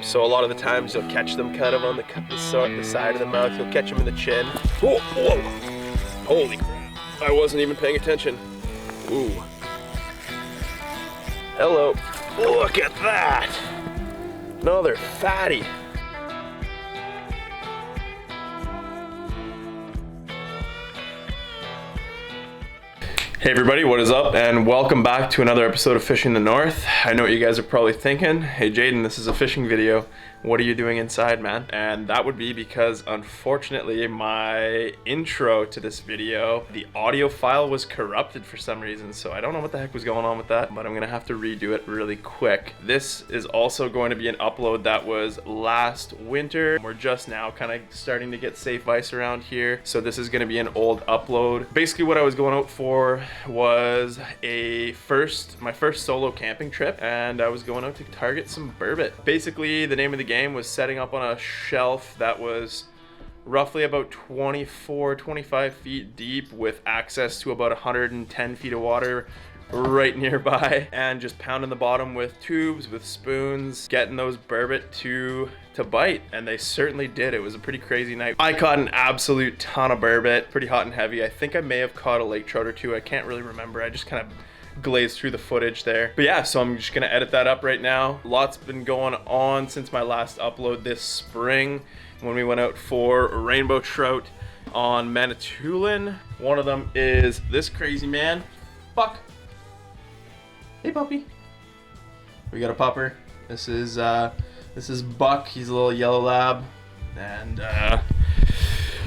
So a lot of the times you'll catch them kind of on the side of the mouth. You'll catch them in the chin. Whoa, whoa. Holy crap. I wasn't even paying attention. Ooh. Hello. Look at that. Another fatty. Hey everybody, what is up? And welcome back to another episode of Fishing the North. I know what you guys are probably thinking. Hey Jaden, this is a fishing video. What are you doing inside, man? And that would be because unfortunately my intro to this video, the audio file was corrupted for some reason. So I don't know what the heck was going on with that, but I'm gonna have to redo it really quick. This is also going to be an upload that was last winter. We're just now kind of starting to get safe ice around here. So this is gonna be an old upload. Basically what I was going out for was my first solo camping trip, and I was going out to target some burbot. Basically the name of the game was setting up on a shelf that was roughly about 25 feet deep with access to about 110 feet of water right nearby, and just pounding the bottom with tubes, with spoons, getting those burbot to bite, and they certainly did. It was a pretty crazy night. I caught an absolute ton of burbot, pretty hot and heavy. I think I may have caught a lake trout or two. I can't really remember. I just kind of glazed through the footage there. But yeah, so I'm just gonna edit that up right now. Lots been going on since my last upload this spring when we went out for rainbow trout on Manitoulin. One of them is this crazy man, Buck. Hey puppy. We got a pupper. This is Buck. He's a little yellow lab, and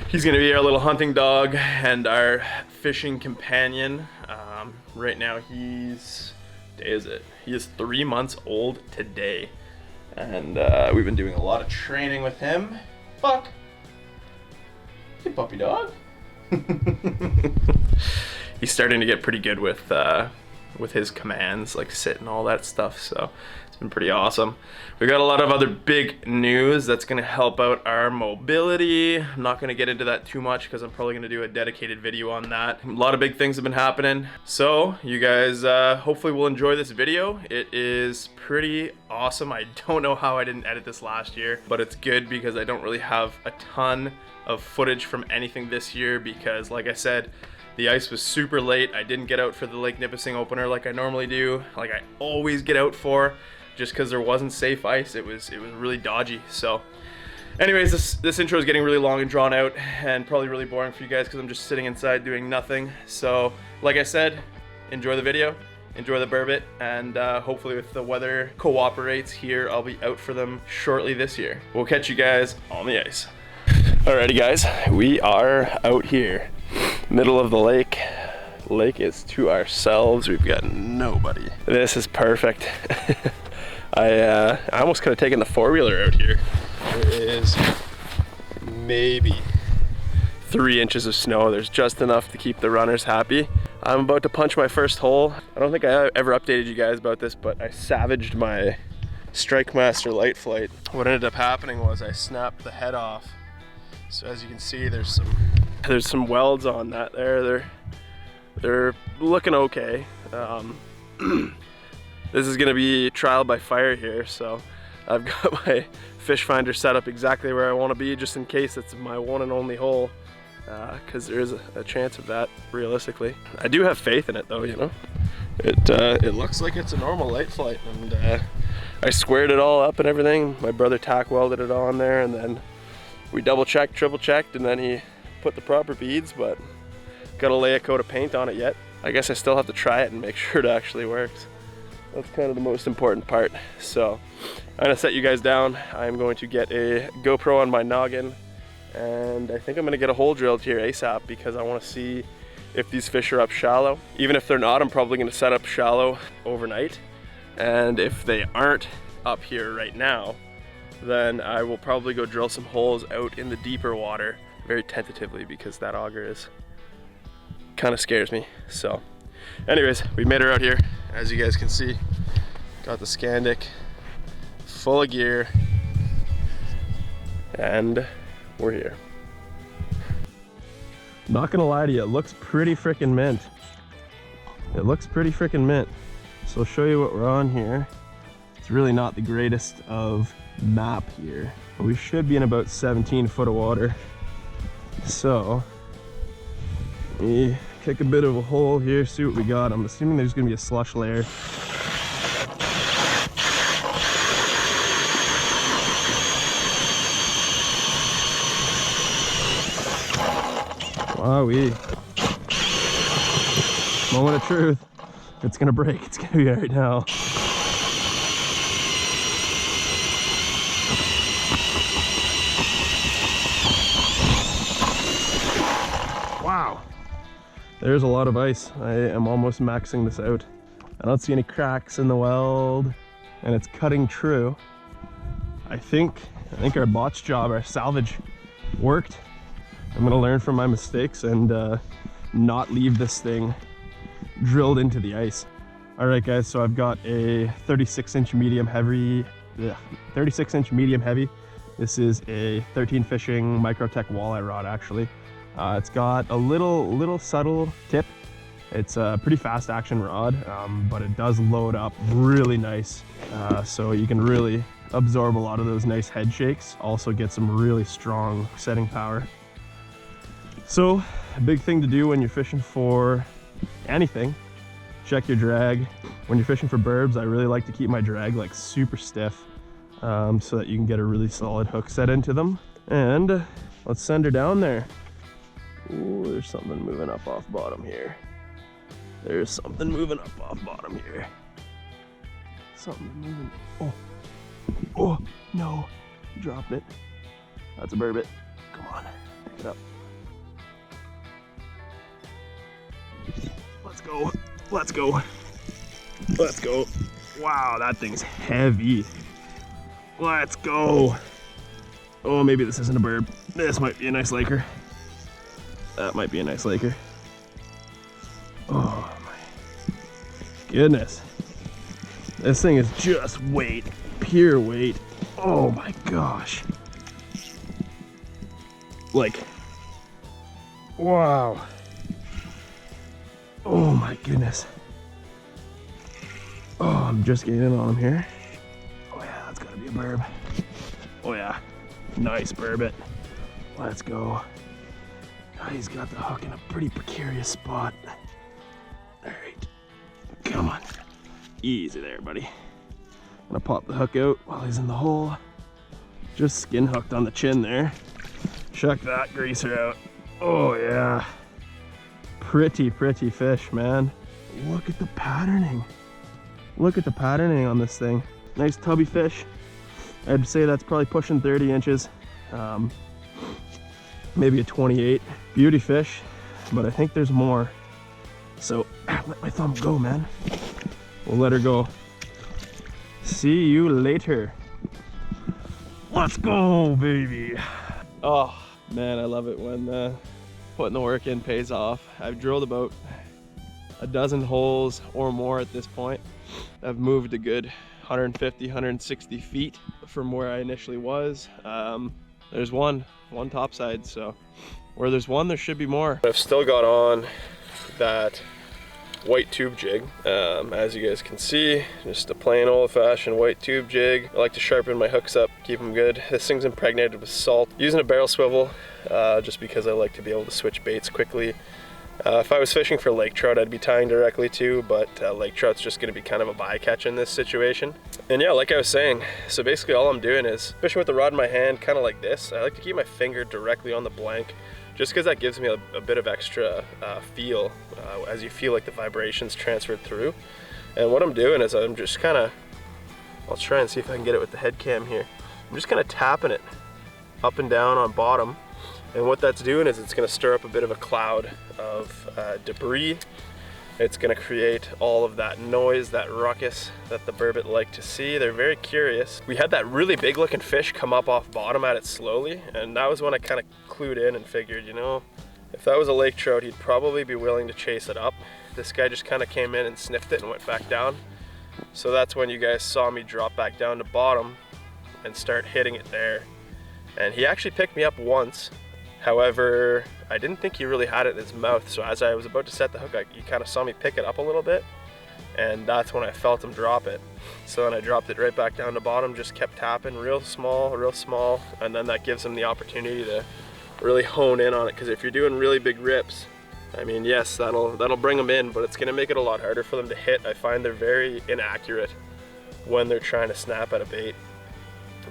he's gonna be our little hunting dog and our fishing companion. Right now he is 3 months old today, and we've been doing a lot of training with him. Buck. Hey puppy dog. He's starting to get pretty good with his commands, like sit and all that stuff, so it's been pretty awesome. We got a lot of other big news that's going to help out our mobility. I'm not going to get into that too much because I'm probably going to do a dedicated video on that. A lot of big things have been happening, so you guys hopefully will enjoy this video. It is pretty awesome. I don't know how I didn't edit this last year, but it's good because I don't really have a ton of footage from anything this year because, like I said, the ice was super late. I didn't get out for the Lake Nipissing opener like I normally do, like I always get out for, just because there wasn't safe ice. It was really dodgy. So anyways, this intro is getting really long and drawn out and probably really boring for you guys because I'm just sitting inside doing nothing. So like I said, enjoy the video, enjoy the burbot, and hopefully if the weather cooperates here, I'll be out for them shortly this year. We'll catch you guys on the ice. Alrighty guys, we are out here. Middle of the lake. Lake is to ourselves. We've got nobody. This is perfect. I almost could have taken the four-wheeler out here. There is maybe 3 inches of snow. There's just enough to keep the runners happy. I'm about to punch my first hole. I don't think I ever updated you guys about this, but I savaged my StrikeMaster Light Flight. What ended up happening was I snapped the head off. So as you can see, there's some welds on that there. They're looking okay. This is gonna be trial by fire here, so I've got my fish finder set up exactly where I want to be, just in case it's my one and only hole, because there is a chance of that realistically. I do have faith in it though, you know. It looks like it's a normal light flight, and I squared it all up and everything. My brother tack welded it on there, and then we double checked, triple checked, and then he put the proper beads, but gotta lay a coat of paint on it yet. I guess I still have to try it and make sure it actually works. That's kind of the most important part. So I'm gonna set you guys down. I'm going to get a GoPro on my noggin, and I think I'm gonna get a hole drilled here ASAP because I want to see if these fish are up shallow. Even if they're not, I'm probably gonna set up shallow overnight, and if they aren't up here right now, then I will probably go drill some holes out in the deeper water very tentatively because that auger is kind of scares me. So anyways, we made her out here. As you guys can see, got the Scandic full of gear, and we're here. Not gonna lie to you, it looks pretty freaking mint. It looks pretty freaking mint. So I'll show you what we're on here. It's really not the greatest of map here. We should be in about 17 foot of water. So, let me kick a bit of a hole here, see what we got. I'm assuming there's gonna be a slush layer. Wowee. Moment of truth. It's gonna break. It's gonna be right now. Wow. There's a lot of ice. I am almost maxing this out. I don't see any cracks in the weld, and it's cutting true. I think our botch job, our salvage, worked. I'm gonna learn from my mistakes and not leave this thing drilled into the ice. All right, guys. So I've got a 36-inch medium heavy. 36-inch medium heavy. This is a 13 fishing Microtech walleye rod, actually. It's got a little subtle tip. It's a pretty fast action rod, but it does load up really nice. So you can really absorb a lot of those nice head shakes. Also get some really strong setting power. So a big thing to do when you're fishing for anything, check your drag. When you're fishing for burbs, I really like to keep my drag like super stiff, so that you can get a really solid hook set into them. And let's send her down there. Ooh, there's something moving up off bottom here. There's something moving up off bottom here. Something moving. Oh, no. Dropped it. That's a burbot. Come on, pick it up. Let's go. Let's go. Let's go. Wow, that thing's heavy. Let's go. Oh, maybe this isn't a burb. This might be a nice laker. That might be a nice laker. Oh my goodness. This thing is just weight, pure weight. Oh my gosh. Like, wow. Oh my goodness. Oh, I'm just getting in on him here. Oh yeah, that's gotta be a burb. Oh yeah, nice burbot. Let's go. He's got the hook in a pretty precarious spot. All right, come on. Easy there, buddy. I'm gonna pop the hook out while he's in the hole. Just skin hooked on the chin there. Check that greaser out. Oh yeah. Pretty fish, man. Look at the patterning. Look at the patterning on this thing. Nice tubby fish. I'd say that's probably pushing 30 inches. Maybe a 28. Beauty fish, but I think there's more. So let my thumb go, man. We'll let her go. See you later. Let's go, baby. Oh man, I love it when putting the work in pays off. I've drilled about a dozen holes or more at this point. I've moved a good 150, 160 feet from where I initially was. There's one topside, so where there's one, there should be more. I've still got on that white tube jig. As you guys can see, just a plain old-fashioned white tube jig. I like to sharpen my hooks up, keep them good. This thing's impregnated with salt. Using a barrel swivel, just because I like to be able to switch baits quickly. If I was fishing for lake trout, I'd be tying directly too, but lake trout's just gonna be kind of a bycatch in this situation. And yeah, like I was saying, so basically all I'm doing is fishing with the rod in my hand, kind of like this. I like to keep my finger directly on the blank, just because that gives me a bit of extra feel as you feel like the vibrations transferred through. And what I'm doing is I'm just kind of, I'll try and see if I can get it with the head cam here. I'm just kind of tapping it up and down on bottom. And what that's doing is it's going to stir up a bit of a cloud of debris. It's going to create all of that noise, that ruckus that the burbot like to see. They're very curious. We had that really big looking fish come up off bottom at it slowly, and that was when I kind of clued in and figured, you know, if that was a lake trout, he'd probably be willing to chase it up. This guy just kind of came in and sniffed it and went back down. So that's when you guys saw me drop back down to bottom and start hitting it there. And he actually picked me up once. However, I didn't think he really had it in his mouth, so as I was about to set the hook, you kind of saw me pick it up a little bit, and that's when I felt him drop it. So then I dropped it right back down to bottom, just kept tapping real small, and then that gives him the opportunity to really hone in on it. Because if you're doing really big rips, I mean, yes, that'll bring them in, but it's gonna make it a lot harder for them to hit. I find they're very inaccurate when they're trying to snap at a bait.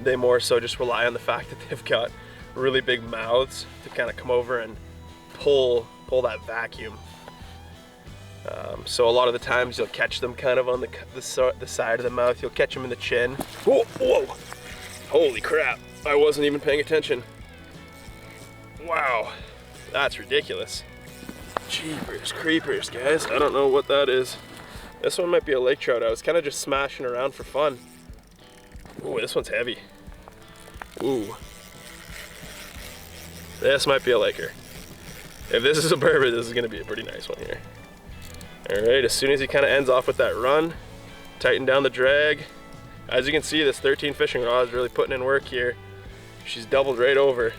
They more so just rely on the fact that they've got really big mouths to kind of come over and pull that vacuum. So a lot of the times you'll catch them kind of on the side of the mouth. You'll catch them in the chin. Whoa, whoa! Holy crap! I wasn't even paying attention. Wow, that's ridiculous. Jeepers creepers, guys. I don't know what that is. This one might be a lake trout. I was kind of just smashing around for fun. Ooh, this one's heavy. Ooh. This might be a laker. If this is a burbot, this is gonna be a pretty nice one here. All right, as soon as he kind of ends off with that run, tighten down the drag. As you can see, this 13 fishing rod is really putting in work here. She's doubled right over.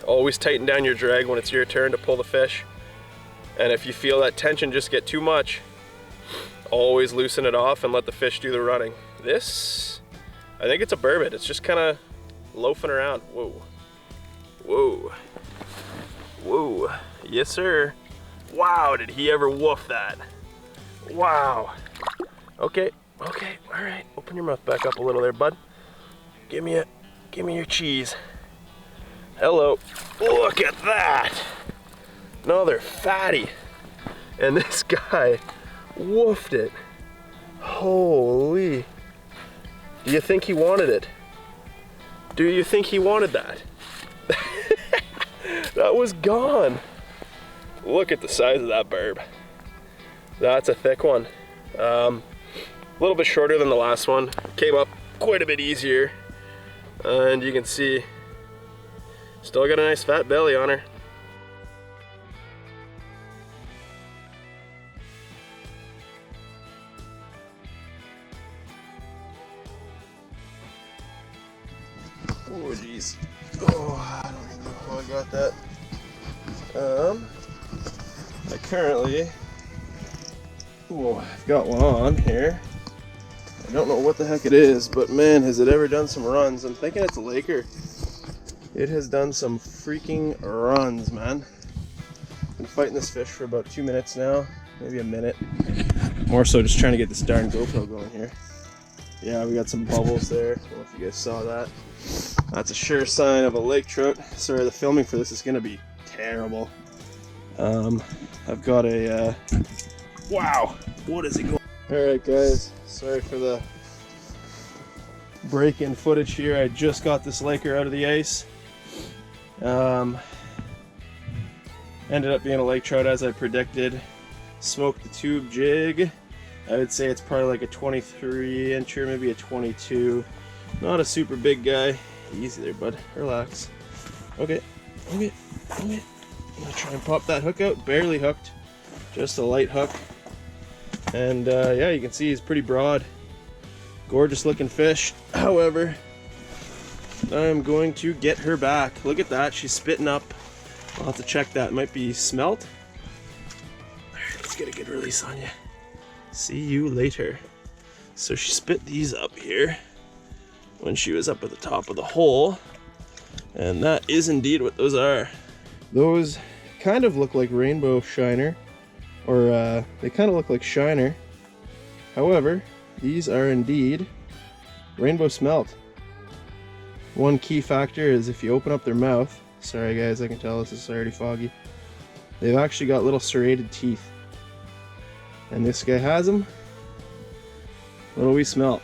Always tighten down your drag when it's your turn to pull the fish. And if you feel that tension just get too much, always loosen it off and let the fish do the running. This, I think it's a burbot. It's just kind of loafing around. Whoa, whoa, whoa. Yes, sir. Wow, did he ever woof that? Wow. Okay, okay, all right. Open your mouth back up a little there, bud. Give me your cheese. Hello. Look at that. Another fatty. And this guy woofed it. Holy. Do you think he wanted it? Do you think he wanted that? That was gone. Look at the size of that burb. That's a thick one. A little bit shorter than the last one. Came up quite a bit easier. And you can see, still got a nice fat belly on her. Oh geez. Oh, I don't even know how I got that. I currently, I've got one on here. I don't know what the heck it is, but man, has it ever done some runs. I'm thinking it's a laker. It has done some freaking runs, man. Been fighting this fish for about 2 minutes now, maybe a minute. More so just trying to get this darn GoPro going here. Yeah, we got some bubbles there. I don't know if you guys saw that. That's a sure sign of a lake trout. Sorry, the filming for this is gonna be terrible. I've got a, wow, what is it going? Alright guys, sorry for the break-in footage here. I just got this laker out of the ice. Ended up being a lake trout as I predicted. Smoked the tube jig. I would say it's probably like a 23 incher, maybe a 22. Not a super big guy. Easy there, bud. Relax. Okay, okay, okay. I'm gonna try and pop that hook out. Barely hooked. Just a light hook. And yeah, you can see he's pretty broad. Gorgeous looking fish. However, I'm going to get her back. Look at that. She's spitting up. I'll have to check that. It might be smelt. Alright, let's get a good release on you. See you later. So she spit these up here when she was up at the top of the hole. And that is indeed what those are. Those kind of look like rainbow shiner. Or they kind of look like shiner. However, these are indeed rainbow smelt. One key factor is if you open up their mouth, sorry guys, I can tell this is already foggy, they've actually got little serrated teeth. And this guy has them. What'll we smelt?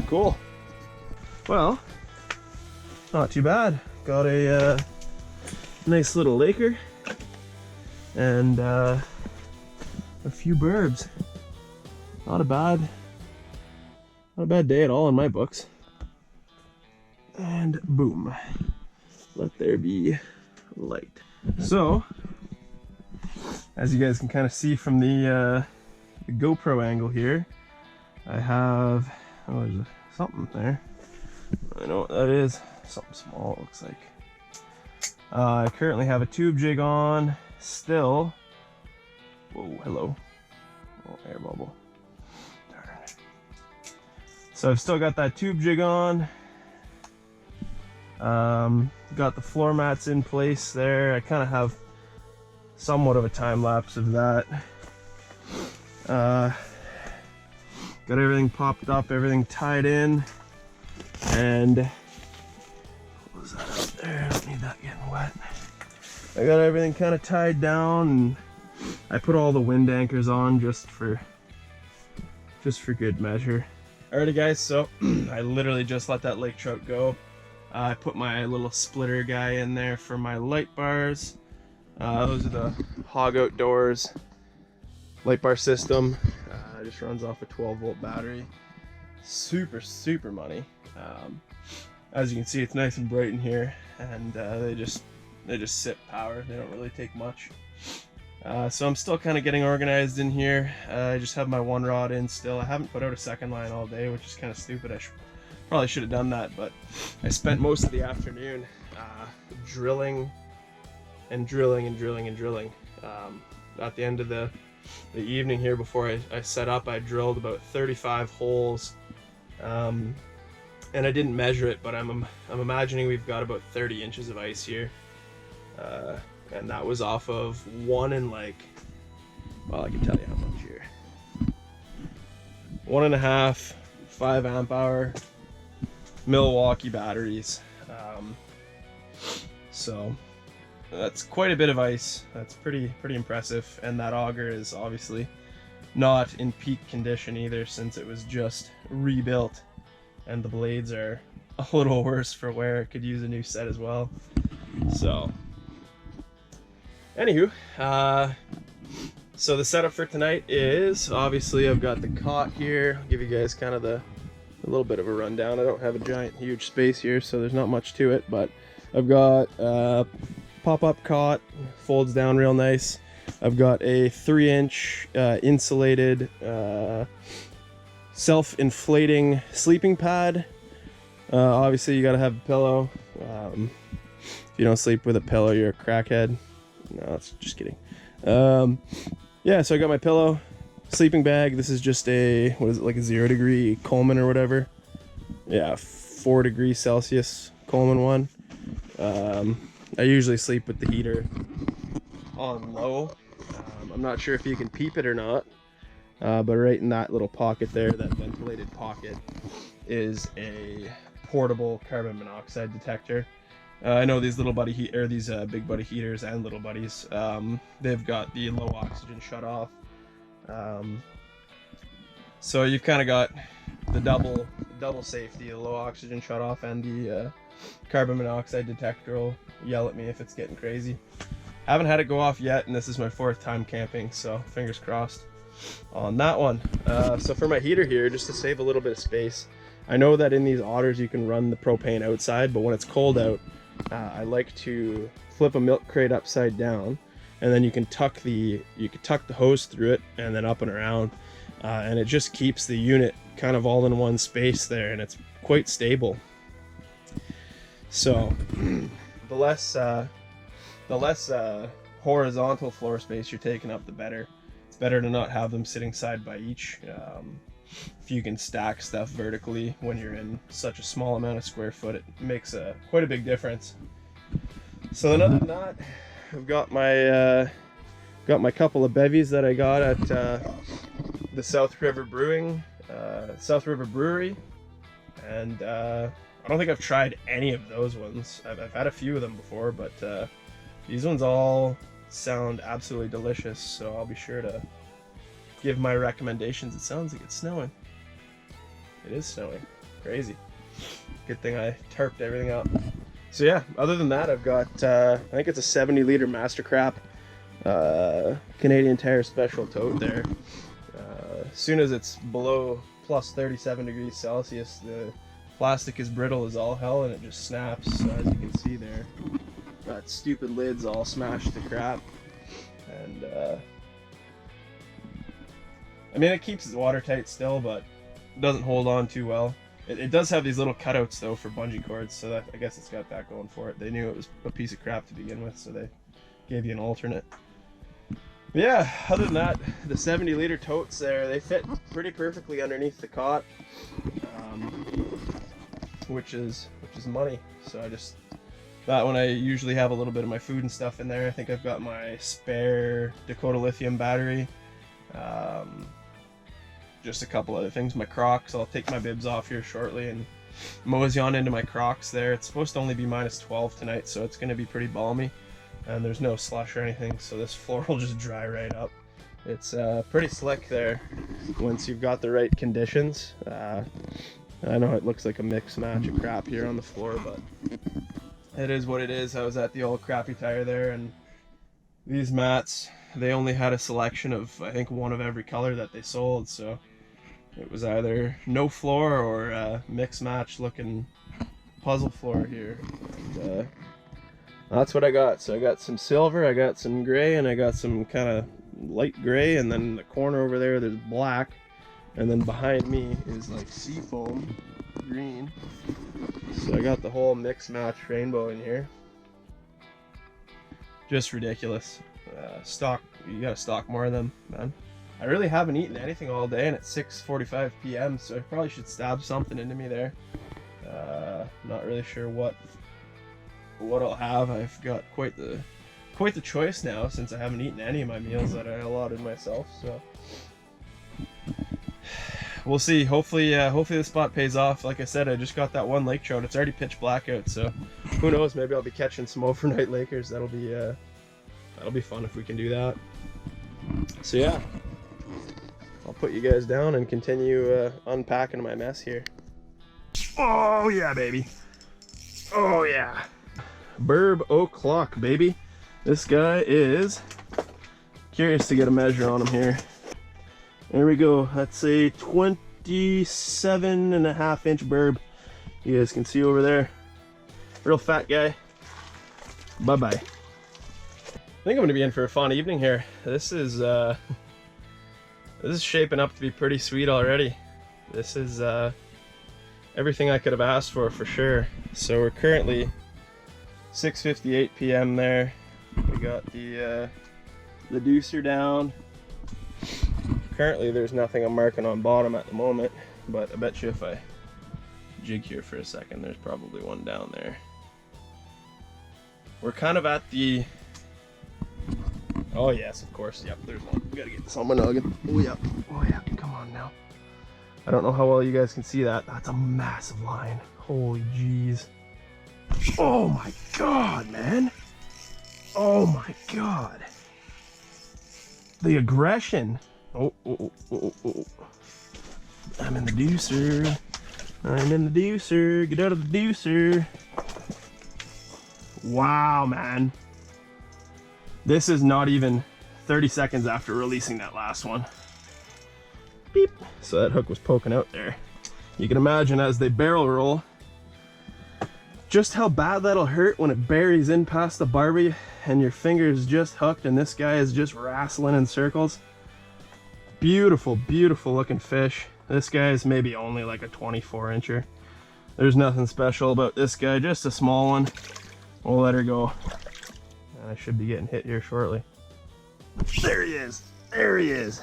Cool. Well, not too bad. Got a nice little laker and a few burbs. Not a bad day at all in my books. And boom, let there be light. So, as you guys can kind of see from the GoPro angle here, I have, oh, there's something there. I know what that is. Something small, it looks like. I currently have a tube jig on, still, whoa, hello, oh, air bubble. Darn. So I've still got that tube jig on. Got the floor mats in place there. I kind of have somewhat of a time lapse of that. Got everything popped up, everything tied in, and what was that out there? I don't need that getting wet. I got everything kind of tied down, and I put all the wind anchors on just for good measure. Alrighty guys, so I literally just let that lake trout go. I put my little splitter guy in there for my light bars. Those are the Hog Outdoors light bar system. It just runs off a 12-volt battery. Super money. As you can see, it's nice and bright in here, and they just sip power. They don't really take much. So I'm still kind of getting organized in here. I just have my one rod in still. I haven't put out a second line all day, which is kind of stupid. I probably should have done that, but I spent most of the afternoon drilling. At the end of the evening here, before I set up, I drilled about 35 holes, and I didn't measure it, but I'm imagining we've got about 30 inches of ice here, and that was off of 1.5, well, I can tell you how much here, 1.5 5 amp hour Milwaukee batteries. So that's quite a bit of ice. That's pretty impressive, and that auger is obviously not in peak condition either, since it was just rebuilt, and the blades are a little worse for wear. It could use a new set as well. So anywho, so the setup for tonight is, obviously I've got the cot here. I'll give you guys kind of a little bit of a rundown. I don't have a giant huge space here, so there's not much to it, but I've got pop-up cot, folds down real nice. I've got a 3-inch insulated self-inflating sleeping pad. Obviously you gotta have a pillow. If you don't sleep with a pillow, you're a crackhead. No, that's just kidding. Yeah, so I got my pillow, sleeping bag. This is just a, what is it, like a 0 degree Coleman or whatever. Yeah, 4 degrees Celsius Coleman one. I usually sleep with the heater on low. I'm not sure if you can peep it or not, but right in that little pocket there, that ventilated pocket, is a portable carbon monoxide detector. I know these little buddy these big buddy heaters and little buddies, they've got the low oxygen shut off. So you've kind of got the double safety, the low oxygen shut off, and the carbon monoxide detector will yell at me if it's getting crazy. Haven't had it go off yet, and this is my 4th time camping, so fingers crossed on that one. So for my heater here, just to save a little bit of space, I know that in these otters you can run the propane outside, but when it's cold out, I like to flip a milk crate upside down, and then you can tuck the hose through it and then up and around, and it just keeps the unit kind of all in one space there, and it's quite stable. So the less horizontal floor space you're taking up, the better. It's better to not have them sitting side by each. If you can stack stuff vertically when you're in such a small amount of square foot, it makes quite a big difference. So then, other than that, I've got my couple of bevies that I got at the South River Brewery, and I don't think I've tried any of those ones. I've had a few of them before, but these ones all sound absolutely delicious, so I'll be sure to give my recommendations. It sounds like it's snowing. It is snowing. Crazy. Good thing I tarped everything up. So yeah, other than that, I've got, I think it's a 70-liter Mastercrap Canadian Tire Special tote there. As soon as it's below plus 37 degrees Celsius, the plastic is brittle as all hell, and it just snaps. So as you can see there, that stupid lid's all smashed to crap. And I mean, it keeps it watertight still, but it doesn't hold on too well. It does have these little cutouts though for bungee cords, so that, I guess it's got that going for it. They knew it was a piece of crap to begin with, so they gave you an alternate. Yeah, other than that, the 70-liter totes there, they fit pretty perfectly underneath the cot, which is money. So I just, that one I usually have a little bit of my food and stuff in there. I think I've got my spare Dakota lithium battery, just a couple other things, my Crocs. I'll take my bibs off here shortly and mosey on into my Crocs there. It's supposed to only be -12 tonight, so it's going to be pretty balmy. And there's no slush or anything, so this floor will just dry right up. It's pretty slick there once you've got the right conditions. I know it looks like a mix match of crap here on the floor, but it is what it is. I was at the old crappy tire there, and these mats, they only had a selection of, I think, one of every color that they sold, so it was either no floor or a mix match looking puzzle floor here. And, that's what I got. So I got some silver, I got some gray, and I got some kind of light gray, and then in the corner over there there's black, and then behind me is like seafoam green. So I got the whole mix match rainbow in here. Just ridiculous. You gotta stock more of them, man. I really haven't eaten anything all day, and it's 6:45 p.m. so I probably should stab something into me there. Not really sure what I'll have. I've got quite the choice now, since I haven't eaten any of my meals that I allotted myself, so we'll see. Hopefully this spot pays off. Like I said, I just got that one lake trout. It's already pitch black out, so who knows, maybe I'll be catching some overnight lakers. That'll be fun if we can do that. So yeah, I'll put you guys down and continue unpacking my mess here. Oh yeah, baby. Oh yeah. Burb o'clock, baby. This guy is, curious to get a measure on him here. There we go. That's a 27.5-inch burb. You guys can see over there. Real fat guy. Bye bye. I think I'm gonna be in for a fun evening here. This is shaping up to be pretty sweet already. This is everything I could have asked for sure. So we're currently 6:58 p.m. there. We got the deucer down. Currently there's nothing I'm marking on bottom at the moment, but I bet you if I jig here for a second, there's probably one down there. We're kind of at the, oh yes, of course, yep, there's one. We gotta get this on my noggin. Oh yeah, come on now. I don't know how well you guys can see that. That's a massive line. Holy jeez. Oh my god, man. Oh my god. The aggression. Oh. I'm in the deucer. I'm in the deucer. Get out of the deucer. Wow, man. This is not even 30 seconds after releasing that last one. Beep. So that hook was poking out there. You can imagine as they barrel roll, just how bad that'll hurt when it buries in past the barbie and your finger's just hooked and this guy is just wrestling in circles. Beautiful, beautiful looking fish. This guy is maybe only like a 24-incher. There's nothing special about this guy, just a small one. We'll let her go. And I should be getting hit here shortly. There he is. There he is.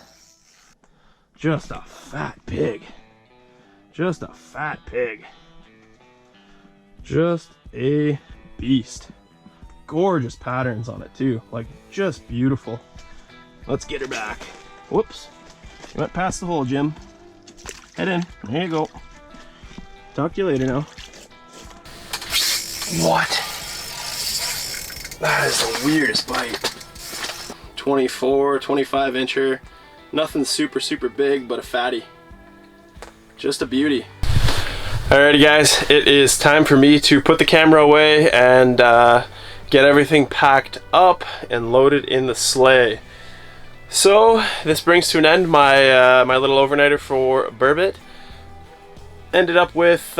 Just a fat pig. Just a fat pig. Just a beast. Gorgeous patterns on it too, like just beautiful. Let's get her back. Whoops. She went past the hole, Jim. Head in. There you go. Talk to you later now. What? That is the weirdest bite. 24, 25-incher. Nothing super big, but a fatty. Just a beauty. Alrighty guys, it is time for me to put the camera away and get everything packed up and loaded in the sleigh. So this brings to an end my my little overnighter for Burbot. Ended up with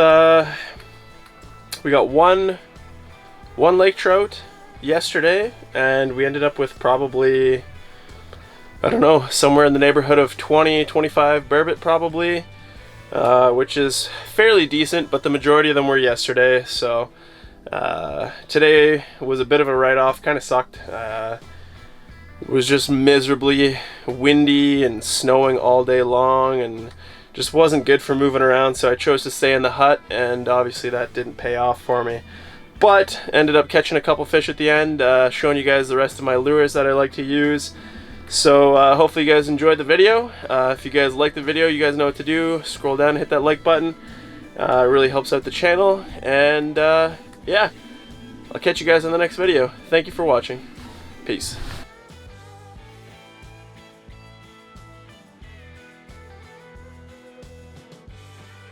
we got one lake trout yesterday, and we ended up with probably, I don't know, somewhere in the neighborhood of 20-25 Burbot probably. Which is fairly decent, but the majority of them were yesterday, so today was a bit of a write-off. Kind of sucked. It was just miserably windy and snowing all day long, and just wasn't good for moving around, so I chose to stay in the hut, and obviously that didn't pay off for me. But ended up catching a couple fish at the end, showing you guys the rest of my lures that I like to use. So hopefully you guys enjoyed the video. If you guys like the video, you guys know what to do. Scroll down and hit that like button. It really helps out the channel. And yeah, I'll catch you guys in the next video. Thank you for watching. Peace.